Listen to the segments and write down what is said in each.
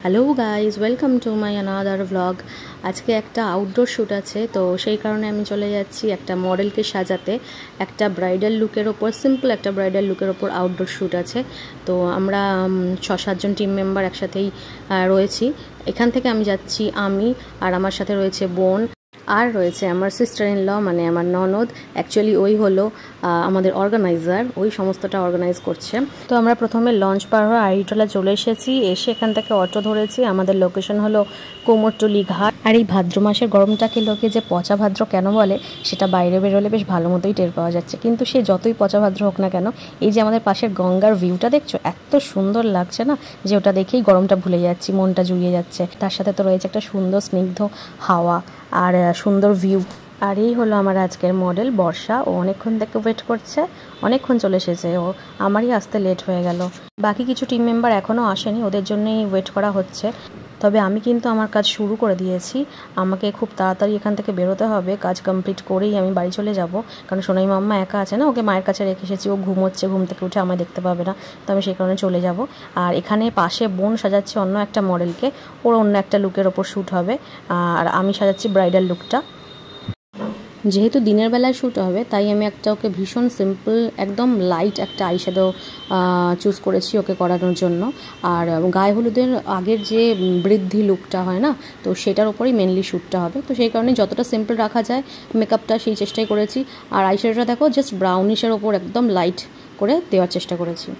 Hello guys, welcome to my another vlog. আজকে একটা outdoor shoot আছে, তো সেই কারণে আমি চলে যাচ্ছি একটা মডেলকে সাজাতে। একটা ব্রাইডাল লুকের ওপর, সিম্পল একটা ব্রাইডাল লুকের ওপর আউটডোর শ্যুট আছে। তো আমরা 6-7 জন টিম মেম্বার একসাথেই রয়েছি। এখান থেকে আমি যাচ্ছি, আমি আর আমার সাথে রয়েছে বোন, আর রয়েছে আমার সিস্টার ইন ল, মানে আমার ননদ। অ্যাকচুয়ালি ওই হলো আমাদের অর্গানাইজার, ওই সমস্তটা অর্গানাইজ করছে। তো আমরা প্রথমে লঞ্চ পার হয়ে আড়িটোলা চলে এসেছি। এসে এখান থেকে অটো ধরেছি। আমাদের লোকেশন হলো কোমরটুলি ঘাট। আর এই ভাদ্র মাসের গরমটাকে লোকে যে পচা ভাদ্র কেন বলে, সেটা বাইরে বেরোলে বেশ ভালো মতোই টের পাওয়া যাচ্ছে। কিন্তু সে যতই পচা ভাদ্র হোক না কেন, এই যে আমাদের পাশের গঙ্গার ভিউটা দেখছো, এত সুন্দর লাগছে না, যে ওটা দেখেই গরমটা ভুলে যাচ্ছি, মনটা জুড়িয়ে যাচ্ছে। তার সাথে তো রয়েছে একটা সুন্দর স্নিগ্ধ হাওয়া আর সুন্দর ভিউ। আর এই হলো আমার আজকের মডেল বর্ষা। ও অনেকক্ষণ থেকে ওয়েট করছে, অনেকক্ষণ চলে এসেছে। ও আমারই আসতে লেট হয়ে গেল। বাকি কিছু টিম মেম্বার এখনও আসেনি, ওদের জন্যই ওয়েট করা হচ্ছে। তবে আমি কিন্তু আমার কাজ শুরু করে দিয়েছি। আমাকে খুব তাড়াতাড়ি এখান থেকে বেরোতে হবে। কাজ কমপ্লিট করেই আমি বাড়ি চলে যাব, কারণ সোনাই মাম্মা একা আছে না, ওকে মায়ের কাছে রেখে এসেছি। ও ঘুমোচ্ছে, ঘুম থেকে উঠে আমায় দেখতে পাবে না, তো আমি সেই কারণে চলে যাব। আর এখানে পাশে বোন সাজাচ্ছে অন্য একটা মডেলকে, ওর অন্য একটা লুকের ওপর শ্যুট হবে। আর আমি সাজাচ্ছি ব্রাইডাল লুকটা। যেহেতু দিনের বেলায় শ্যুট হবে, তাই আমি একটা ওকে ভীষণ সিম্পল, একদম লাইট একটা আইশ্যাডো চুজ করেছি ওকে করানোর জন্য। আর গায়ে হলুদের আগের যে বৃদ্ধি লুকটা হয় না, তো সেটার ওপরই মেনলি শ্যুটটা হবে। তো সেই কারণে যতটা সিম্পল রাখা যায় মেকআপটা, সেই চেষ্টাই করেছি। আর আইশ্যাডোটা দেখো, জাস্ট ব্রাউনিশের ওপর একদম লাইট করে দেওয়ার চেষ্টা করেছি।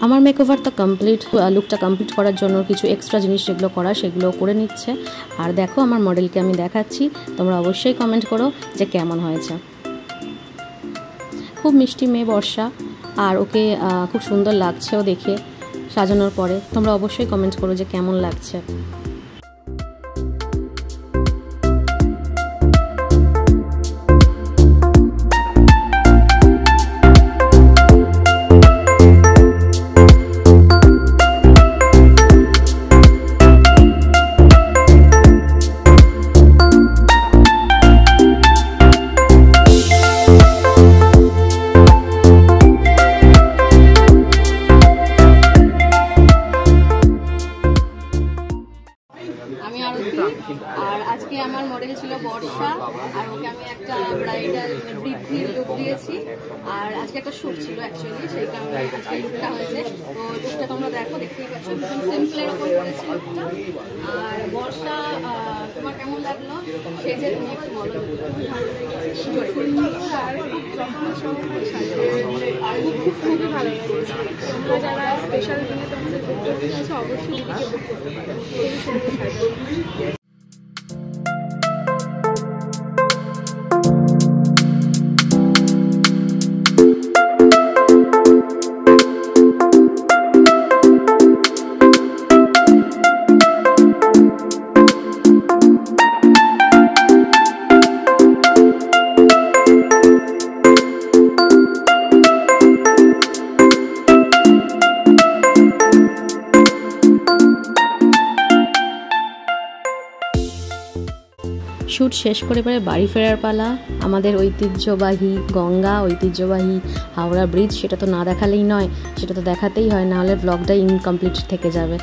আমার মেকওভার তো কমপ্লিট, লুকটা কমপ্লিট করার জন্য কিছু এক্সট্রা জিনিস যেগুলো করা, সেগুলো করে নিচ্ছে। আর দেখো, আমার মডেলকে আমি দেখাচ্ছি, তোমরা অবশ্যই কমেন্ট করো যে কেমন হয়েছে। খুব মিষ্টি মেয়ে বর্ষা, আর ওকে খুব সুন্দর লাগছেও দেখে সাজানোর পরে। তোমরা অবশ্যই কমেন্ট করো যে কেমন লাগছে। আমি আর আজকে আমার মডেল ছিল বর্ষা, আর ওকে আমি একটা ব্রাইডাল বৃদ্ধি লুক দিয়েছি। আর আজকে একটা শ্যুট ছিল অ্যাকচুয়ালি, সেই কারণে আজকে লুকটা হয়েছে। তো লুকটা তোমরা দেখো, দেখতেই পাচ্ছ, ভীষণ সিম্পলের ওপর করেছি লুকটা। আর বর্ষা, তোমার কেমন লাগলো সেজে? তুমি একটু বলো। আর খুবই ভালো লেগেছে। তোমরা যারা স্পেশাল দিনে তোমাদের বুক করতে চাইছো, অবশ্যই দিদিকে বুক করতে পারো। খুবই সুন্দর সাজানো। শ্যুট শেষ করে এবারে বাড়ি ফেরার পালা। আমাদের ঐতিহ্যবাহী গঙ্গা, ঐতিহ্যবাহী হাওড়া ব্রিজ, সেটা তো না দেখালেই নয়, সেটা তো দেখাতেই হয়, নাহলে ব্লগটা ইনকমপ্লিট থেকে যাবে।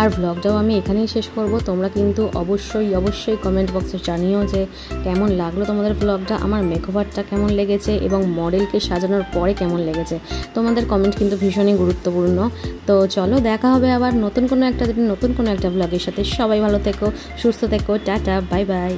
আর ব্লগটাও আমি এখানেই শেষ করব। তোমরা কিন্তু অবশ্যই কমেন্ট বক্সে জানিও যে কেমন লাগলো তোমাদের ব্লগটা, আমার মেকওভারটা কেমন লেগেছে, এবং মডেলকে সাজানোর পরে কেমন লেগেছে। তোমাদের কমেন্ট কিন্তু ভীষণই গুরুত্বপূর্ণ। তো চলো, দেখা হবে আবার নতুন কোনো একটা ব্লগের সাথে। সবাই ভালো থেকো, সুস্থ থেকো, টাটা, বাই বাই।